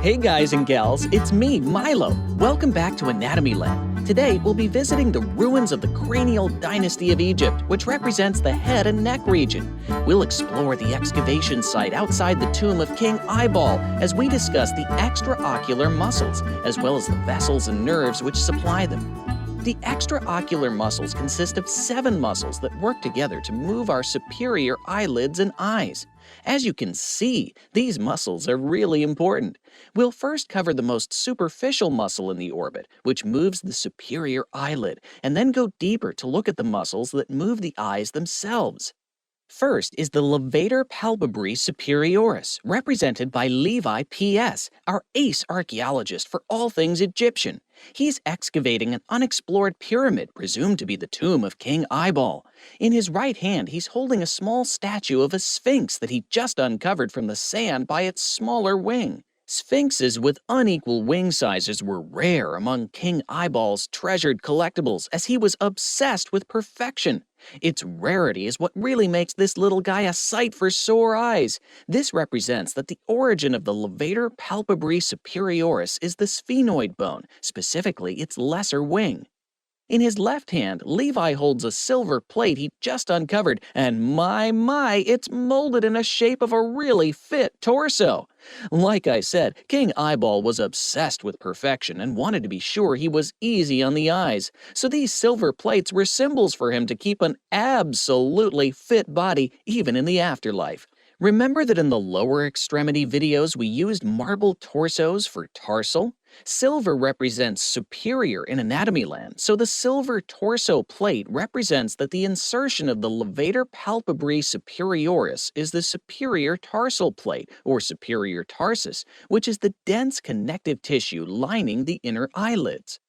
Hey guys and gals, it's me, Milo. Welcome back to Anatomy Land. Today we'll be visiting the ruins of the cranial dynasty of Egypt, which represents the head and neck region. We'll explore the excavation site outside the tomb of King i-bol as we discuss the extraocular muscles, as well as the vessels and nerves which supply them. The extraocular muscles consist of 7 muscles that work together to move our superior eyelids and eyes. As you can see, these muscles are really important. We'll first cover the most superficial muscle in the orbit, which moves the superior eyelid, and then go deeper to look at the muscles that move the eyes themselves. First is the levator palpebrae superioris, represented by Levi P.S., our ace archaeologist for all things Egyptian. He's excavating an unexplored pyramid presumed to be the tomb of King i-bol. In his right hand, he's holding a small statue of a sphinx that he just uncovered from the sand by its smaller wing. Sphinxes with unequal wing sizes were rare among King i-bol's treasured collectibles, as he was obsessed with perfection. Its rarity is what really makes this little guy a sight for sore eyes. This represents that the origin of the levator palpebrae superioris is the sphenoid bone, specifically its lesser wing. In his left hand, Levi holds a silver plate he just uncovered, and my, it's molded in a shape of a really fit torso. Like I said, King i-bol was obsessed with perfection and wanted to be sure he was easy on the eyes, so these silver plates were symbols for him to keep an absolutely fit body even in the afterlife. Remember that in the lower extremity videos we used marble torsos for tarsal? Silver represents superior in Anatomy Land, so the silver torso plate represents that the insertion of the levator palpebrae superioris is the superior tarsal plate, or superior tarsus, which is the dense connective tissue lining the inner eyelids.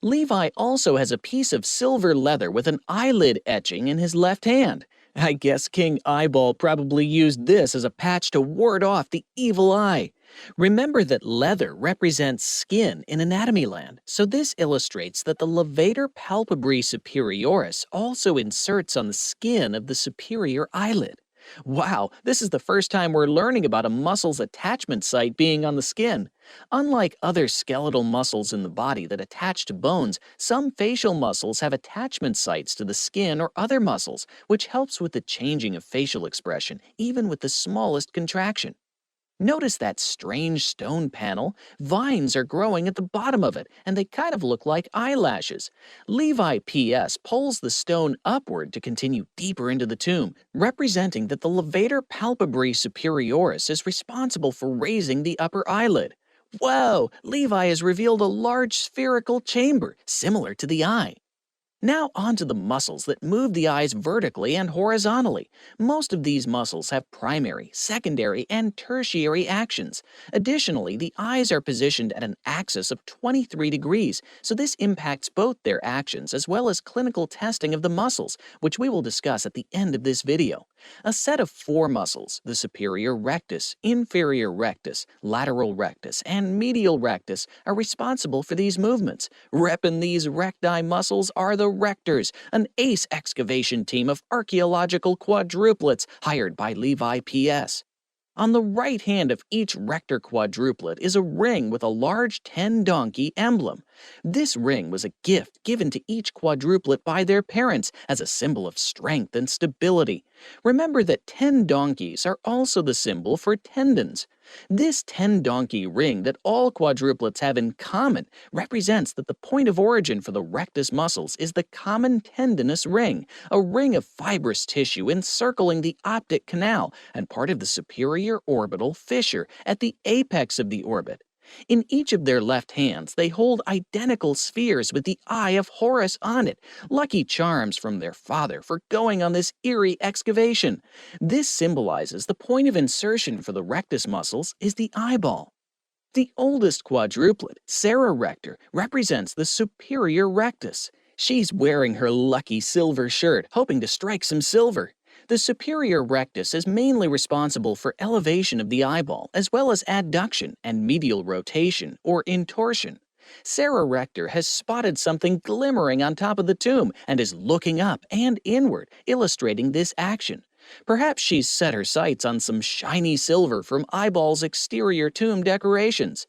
Levi also has a piece of silver leather with an eyelid etching in his left hand. I guess King i-bol probably used this as a patch to ward off the evil eye. Remember that leather represents skin in Anatomy Land, so this illustrates that the levator palpebrae superioris also inserts on the skin of the superior eyelid. Wow, this is the first time we're learning about a muscle's attachment site being on the skin. Unlike other skeletal muscles in the body that attach to bones, some facial muscles have attachment sites to the skin or other muscles, which helps with the changing of facial expression, even with the smallest contraction. Notice that strange stone panel? Vines are growing at the bottom of it, and they kind of look like eyelashes. Levi P.S. pulls the stone upward to continue deeper into the tomb, representing that the levator palpebrae superioris is responsible for raising the upper eyelid. Whoa! Levi has revealed a large spherical chamber, similar to the eye. Now onto the muscles that move the eyes vertically and horizontally. Most of these muscles have primary, secondary, and tertiary actions. Additionally, the eyes are positioned at an axis of 23 degrees, so this impacts both their actions as well as clinical testing of the muscles, which we will discuss at the end of this video. A set of 4 muscles, the superior rectus, inferior rectus, lateral rectus, and medial rectus, are responsible for these movements. Reppin' these recti muscles are the rectors, an ace excavation team of archaeological quadruplets hired by Levi P.S. On the right hand of each rector quadruplet is a ring with a large 10-donkey emblem. This ring was a gift given to each quadruplet by their parents as a symbol of strength and stability. Remember that 10 donkeys are also the symbol for tendons. This 10-donkey ring that all quadruplets have in common represents that the point of origin for the rectus muscles is the common tendinous ring, a ring of fibrous tissue encircling the optic canal and part of the superior orbital fissure at the apex of the orbit. In each of their left hands, they hold identical spheres with the Eye of Horus on it, lucky charms from their father for going on this eerie excavation. This symbolizes the point of insertion for the rectus muscles is the eyeball. The oldest quadruplet, Sarah Rector, represents the superior rectus. She's wearing her lucky silver shirt, hoping to strike some silver. The superior rectus is mainly responsible for elevation of the eyeball, as well as adduction and medial rotation, or intorsion. Sarah Rector has spotted something glimmering on top of the tomb and is looking up and inward, illustrating this action. Perhaps she's set her sights on some shiny silver from i-bol's exterior tomb decorations.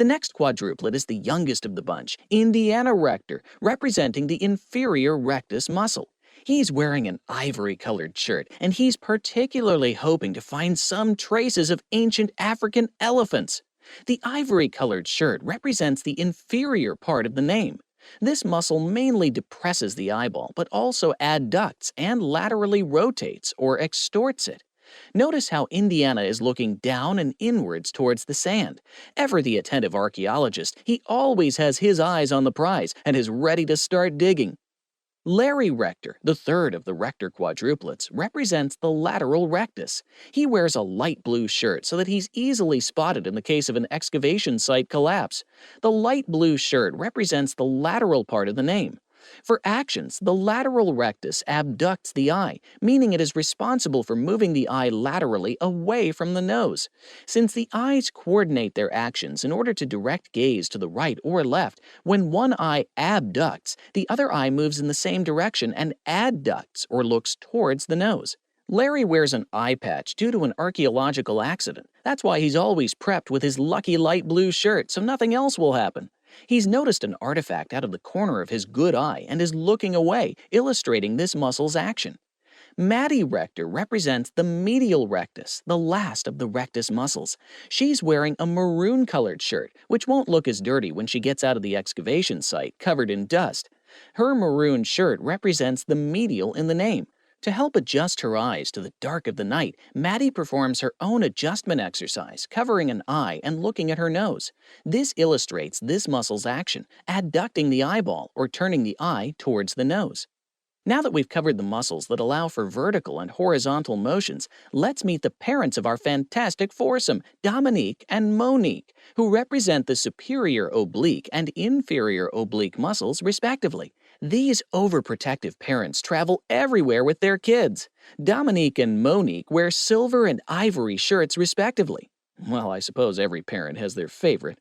The next quadruplet is the youngest of the bunch, Indiana rector, representing the inferior rectus muscle. He's wearing an ivory-colored shirt, and he's particularly hoping to find some traces of ancient African elephants. The ivory-colored shirt represents the inferior part of the name. This muscle mainly depresses the eyeball, but also adducts and laterally rotates or extorts it. Notice how Indiana is looking down and inwards towards the sand. Ever the attentive archaeologist, he always has his eyes on the prize and is ready to start digging. Larry Rector, the third of the rector quadruplets, represents the lateral rectus. He wears a light blue shirt so that he's easily spotted in the case of an excavation site collapse. The light blue shirt represents the lateral part of the name. For actions, the lateral rectus abducts the eye, meaning it is responsible for moving the eye laterally away from the nose. Since the eyes coordinate their actions in order to direct gaze to the right or left, when one eye abducts, the other eye moves in the same direction and adducts or looks towards the nose. Larry wears an eye patch due to an archaeological accident. That's why he's always prepped with his lucky light blue shirt so nothing else will happen. He's noticed an artifact out of the corner of his good eye and is looking away, illustrating this muscle's action. Maddie Rector represents the medial rectus, the last of the rectus muscles. She's wearing a maroon-colored shirt, which won't look as dirty when she gets out of the excavation site, covered in dust. Her maroon shirt represents the medial in the name. To help adjust her eyes to the dark of the night, Maddie performs her own adjustment exercise, covering an eye and looking at her nose. This illustrates this muscle's action, adducting the eyeball or turning the eye towards the nose. Now that we've covered the muscles that allow for vertical and horizontal motions, let's meet the parents of our fantastic foursome, Dominique and Monique, who represent the superior oblique and inferior oblique muscles respectively. These overprotective parents travel everywhere with their kids. Dominique and Monique wear silver and ivory shirts respectively. Well, I suppose every parent has their favorite.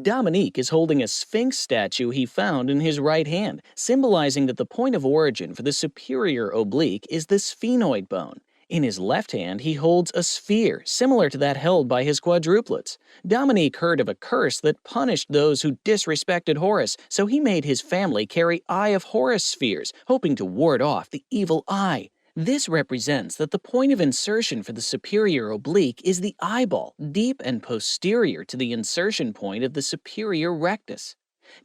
Dominique is holding a sphinx statue he found in his right hand, symbolizing that the point of origin for the superior oblique is the sphenoid bone. In his left hand, he holds a sphere, similar to that held by his quadruplets. Dominique heard of a curse that punished those who disrespected Horus, so he made his family carry Eye of Horus spheres, hoping to ward off the evil eye. This represents that the point of insertion for the superior oblique is the eyeball, deep and posterior to the insertion point of the superior rectus.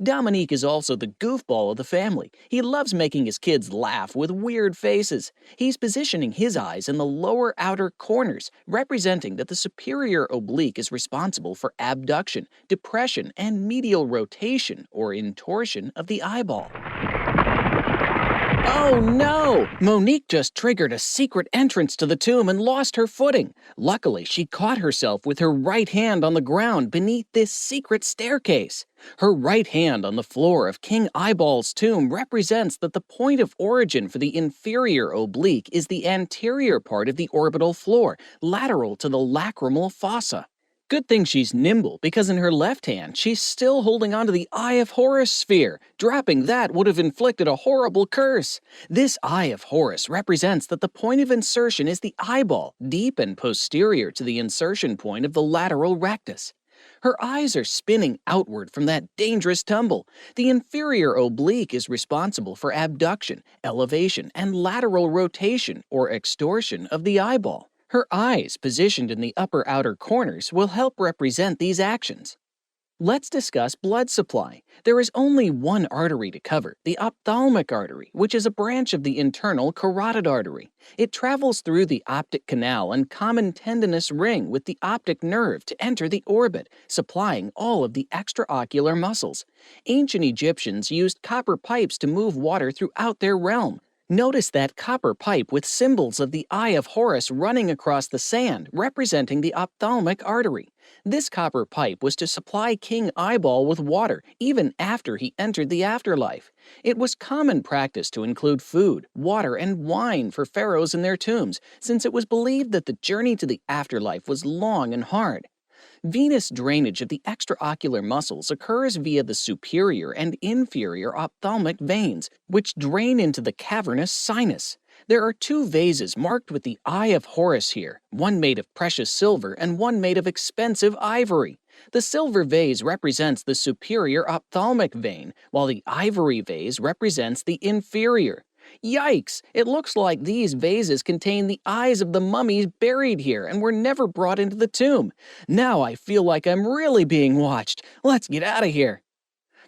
Dominique is also the goofball of the family. He loves making his kids laugh with weird faces. He's positioning his eyes in the lower outer corners, representing that the superior oblique is responsible for abduction, depression, and medial rotation or intorsion of the eyeball. Oh no! Monique just triggered a secret entrance to the tomb and lost her footing. Luckily, she caught herself with her right hand on the ground beneath this secret staircase. Her right hand on the floor of King I-bol's tomb represents that the point of origin for the inferior oblique is the anterior part of the orbital floor, lateral to the lacrimal fossa. Good thing she's nimble, because in her left hand, she's still holding onto the Eye of Horus sphere. Dropping that would have inflicted a horrible curse. This Eye of Horus represents that the point of insertion is the eyeball, deep and posterior to the insertion point of the lateral rectus. Her eyes are spinning outward from that dangerous tumble. The inferior oblique is responsible for abduction, elevation, and lateral rotation or extorsion of the eyeball. Her eyes, positioned in the upper outer corners, will help represent these actions. Let's discuss blood supply. There is only one artery to cover, the ophthalmic artery, which is a branch of the internal carotid artery. It travels through the optic canal and common tendinous ring with the optic nerve to enter the orbit, supplying all of the extraocular muscles. Ancient Egyptians used copper pipes to move water throughout their realm. Notice that copper pipe with symbols of the Eye of Horus running across the sand, representing the ophthalmic artery. This copper pipe was to supply King I-bol with water, even after he entered the afterlife. It was common practice to include food, water, and wine for pharaohs in their tombs, since it was believed that the journey to the afterlife was long and hard. Venous drainage of the extraocular muscles occurs via the superior and inferior ophthalmic veins, which drain into the cavernous sinus. There are two vases marked with the Eye of Horus here, one made of precious silver and one made of expensive ivory. The silver vase represents the superior ophthalmic vein, while the ivory vase represents the inferior. Yikes! It looks like these vases contain the eyes of the mummies buried here and were never brought into the tomb. Now I feel like I'm really being watched. Let's get out of here.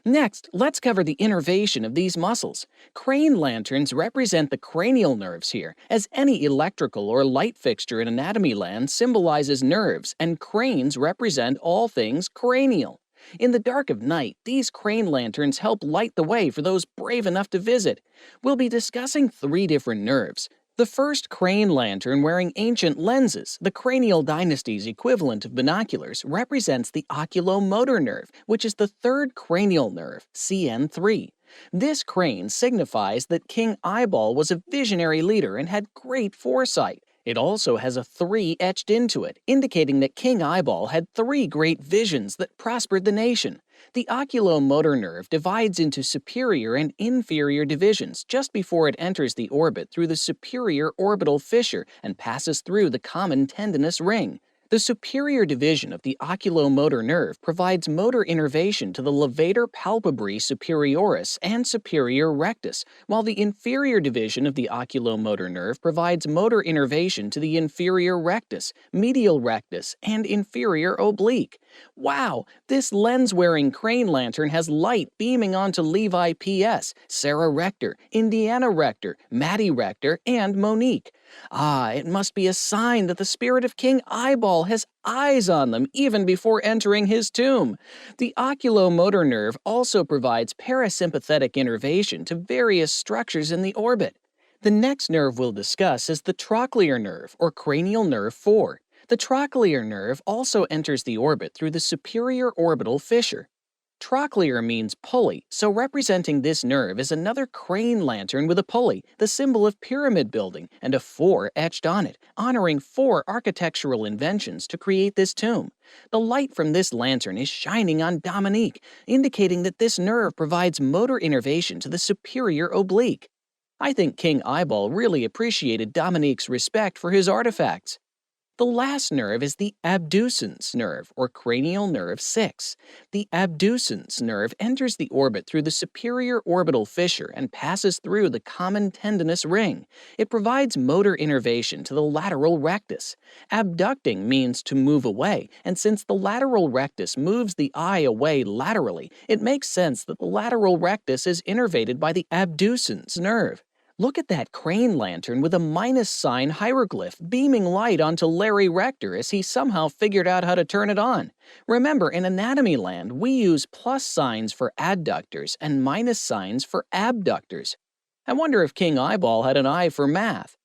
Next, let's cover the innervation of these muscles. Crane lanterns represent the cranial nerves here, as any electrical or light fixture in anatomy land symbolizes nerves, and cranes represent all things cranial. In the dark of night, these crane lanterns help light the way for those brave enough to visit. We'll be discussing 3 different nerves. The first crane lantern wearing ancient lenses, the cranial dynasty's equivalent of binoculars, represents the oculomotor nerve, which is the 3rd cranial nerve, CN3. This crane signifies that King i-bol was a visionary leader and had great foresight. It also has a 3 etched into it, indicating that King i-bol had 3 great visions that prospered the nation. The oculomotor nerve divides into superior and inferior divisions just before it enters the orbit through the superior orbital fissure and passes through the common tendinous ring. The superior division of the oculomotor nerve provides motor innervation to the levator palpebrae superioris and superior rectus, while the inferior division of the oculomotor nerve provides motor innervation to the inferior rectus, medial rectus, and inferior oblique. Wow, this lens-wearing crane lantern has light beaming onto Levi P.S., Sarah Rector, Indiana Rector, Maddie Rector, and Monique. Ah, it must be a sign that the spirit of King i-bol has eyes on them even before entering his tomb. The oculomotor nerve also provides parasympathetic innervation to various structures in the orbit. The next nerve we'll discuss is the trochlear nerve, or cranial nerve 4. The trochlear nerve also enters the orbit through the superior orbital fissure. Trochlear means pulley, so representing this nerve is another crane lantern with a pulley, the symbol of pyramid building, and a 4 etched on it, honoring 4 architectural inventions to create this tomb. The light from this lantern is shining on Dominique, indicating that this nerve provides motor innervation to the superior oblique. I think King i-bol really appreciated Dominique's respect for his artifacts. The last nerve is the abducens nerve, or cranial nerve 6. The abducens nerve enters the orbit through the superior orbital fissure and passes through the common tendinous ring. It provides motor innervation to the lateral rectus. Abducting means to move away, and since the lateral rectus moves the eye away laterally, it makes sense that the lateral rectus is innervated by the abducens nerve. Look at that crane lantern with a minus sign hieroglyph beaming light onto Larry Rector as he somehow figured out how to turn it on. Remember, in anatomy land, we use plus signs for adductors and minus signs for abductors. I wonder if King i-bol had an eye for math.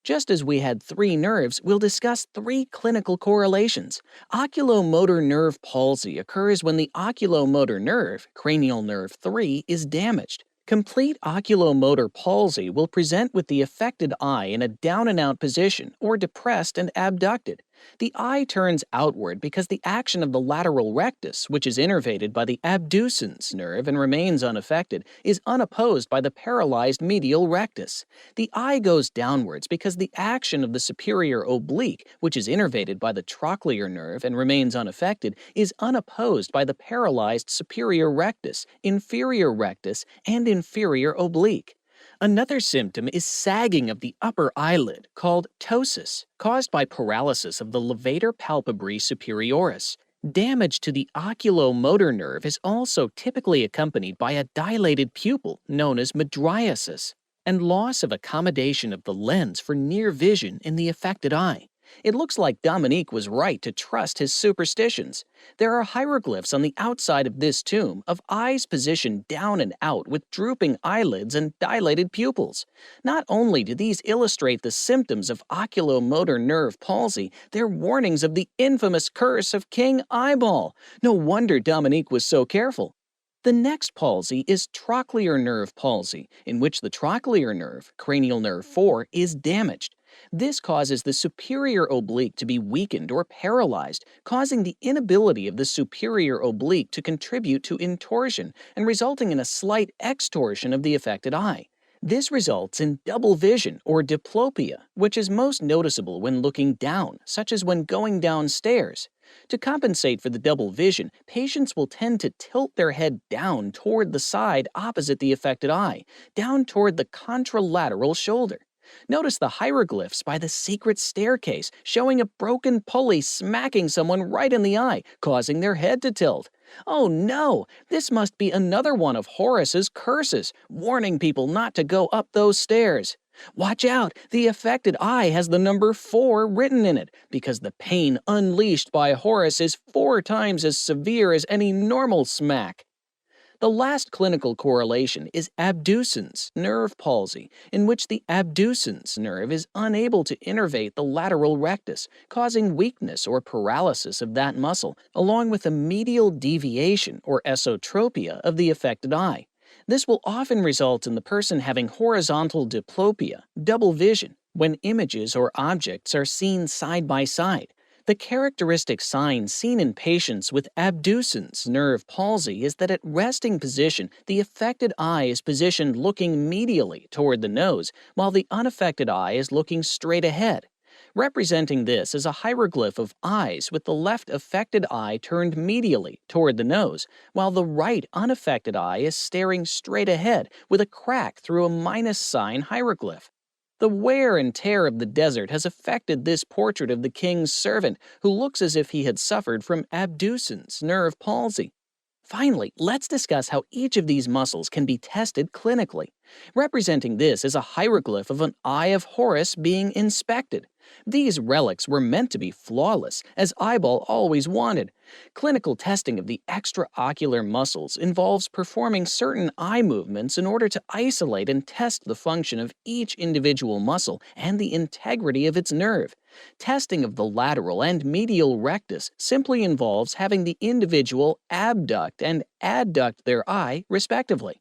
Just as we had 3 nerves, we'll discuss 3 clinical correlations. Oculomotor nerve palsy occurs when the oculomotor nerve, cranial nerve 3, is damaged. Complete oculomotor palsy will present with the affected eye in a down-and-out position or depressed and abducted. The eye turns outward because the action of the lateral rectus, which is innervated by the abducens nerve and remains unaffected, is unopposed by the paralyzed medial rectus. The eye goes downwards because the action of the superior oblique, which is innervated by the trochlear nerve and remains unaffected, is unopposed by the paralyzed superior rectus, inferior rectus, and inferior oblique. Another symptom is sagging of the upper eyelid, called ptosis, caused by paralysis of the levator palpebrae superioris. Damage to the oculomotor nerve is also typically accompanied by a dilated pupil, known as mydriasis, and loss of accommodation of the lens for near vision in the affected eye. It looks like Dominique was right to trust his superstitions. There are hieroglyphs on the outside of this tomb of eyes positioned down and out with drooping eyelids and dilated pupils. Not only do these illustrate the symptoms of oculomotor nerve palsy, they're warnings of the infamous curse of King i-bol. No wonder Dominique was so careful. The next palsy is trochlear nerve palsy, in which the trochlear nerve, cranial nerve 4, is damaged. This causes the superior oblique to be weakened or paralyzed, causing the inability of the superior oblique to contribute to intorsion and resulting in a slight extorsion of the affected eye. This results in double vision or diplopia, which is most noticeable when looking down, such as when going downstairs. To compensate for the double vision, patients will tend to tilt their head down toward the side opposite the affected eye, down toward the contralateral shoulder. Notice the hieroglyphs by the secret staircase showing a broken pulley smacking someone right in the eye, causing their head to tilt. Oh no, this must be another one of Horus's curses, warning people not to go up those stairs. Watch out, the affected eye has the number 4 written in it, because the pain unleashed by Horus is 4 times as severe as any normal smack. The last clinical correlation is abducens nerve palsy, in which the abducens nerve is unable to innervate the lateral rectus, causing weakness or paralysis of that muscle, along with a medial deviation or esotropia of the affected eye. This will often result in the person having horizontal diplopia, double vision, when images or objects are seen side by side. The characteristic sign seen in patients with abducens nerve palsy is that at resting position, the affected eye is positioned looking medially toward the nose, while the unaffected eye is looking straight ahead. Representing this is a hieroglyph of eyes with the left affected eye turned medially toward the nose, while the right unaffected eye is staring straight ahead with a crack through a minus sign hieroglyph. The wear and tear of the desert has affected this portrait of the king's servant, who looks as if he had suffered from abducens nerve palsy. Finally, let's discuss how each of these muscles can be tested clinically. Representing this is a hieroglyph of an eye of Horus being inspected. These relics were meant to be flawless, as i-bol always wanted. Clinical testing of the extra-ocular muscles involves performing certain eye movements in order to isolate and test the function of each individual muscle and the integrity of its nerve. Testing of the lateral and medial rectus simply involves having the individual abduct and adduct their eye, respectively.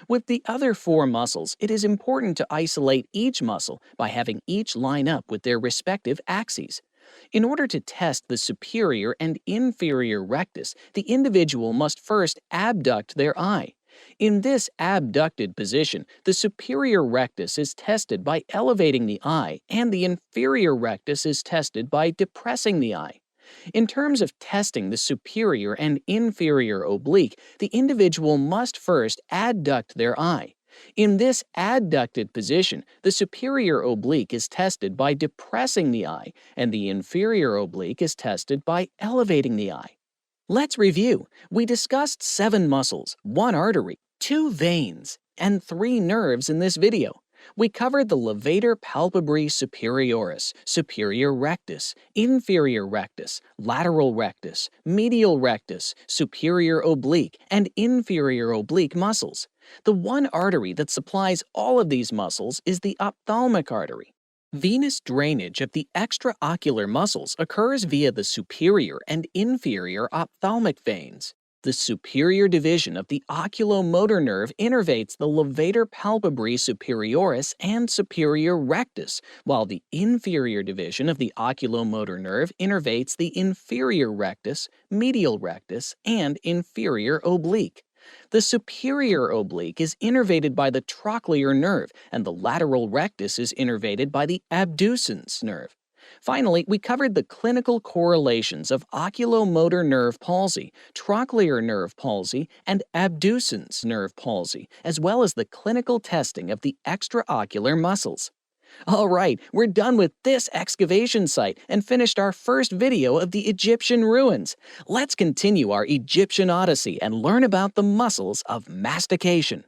With the other 4 muscles, it is important to isolate each muscle by having each line up with their respective axes. In order to test the superior and inferior rectus, the individual must first abduct their eye. In this abducted position, the superior rectus is tested by elevating the eye, and the inferior rectus is tested by depressing the eye. In terms of testing the superior and inferior oblique, the individual must first adduct their eye. In this adducted position, the superior oblique is tested by depressing the eye, and the inferior oblique is tested by elevating the eye. Let's review. We discussed 7 muscles, 1 artery, 2 veins, and 3 nerves in this video. We covered the levator palpebrae superioris, superior rectus, inferior rectus, lateral rectus, medial rectus, superior oblique, and inferior oblique muscles. The one artery that supplies all of these muscles is the ophthalmic artery. Venous drainage of the extraocular muscles occurs via the superior and inferior ophthalmic veins. The superior division of the oculomotor nerve innervates the levator palpebrae superioris and superior rectus, while the inferior division of the oculomotor nerve innervates the inferior rectus, medial rectus, and inferior oblique. The superior oblique is innervated by the trochlear nerve, and the lateral rectus is innervated by the abducens nerve. Finally, we covered the clinical correlations of oculomotor nerve palsy, trochlear nerve palsy, and abducens nerve palsy, as well as the clinical testing of the extraocular muscles. All right, we're done with this excavation site and finished our first video of the Egyptian ruins. Let's continue our Egyptian odyssey and learn about the muscles of mastication.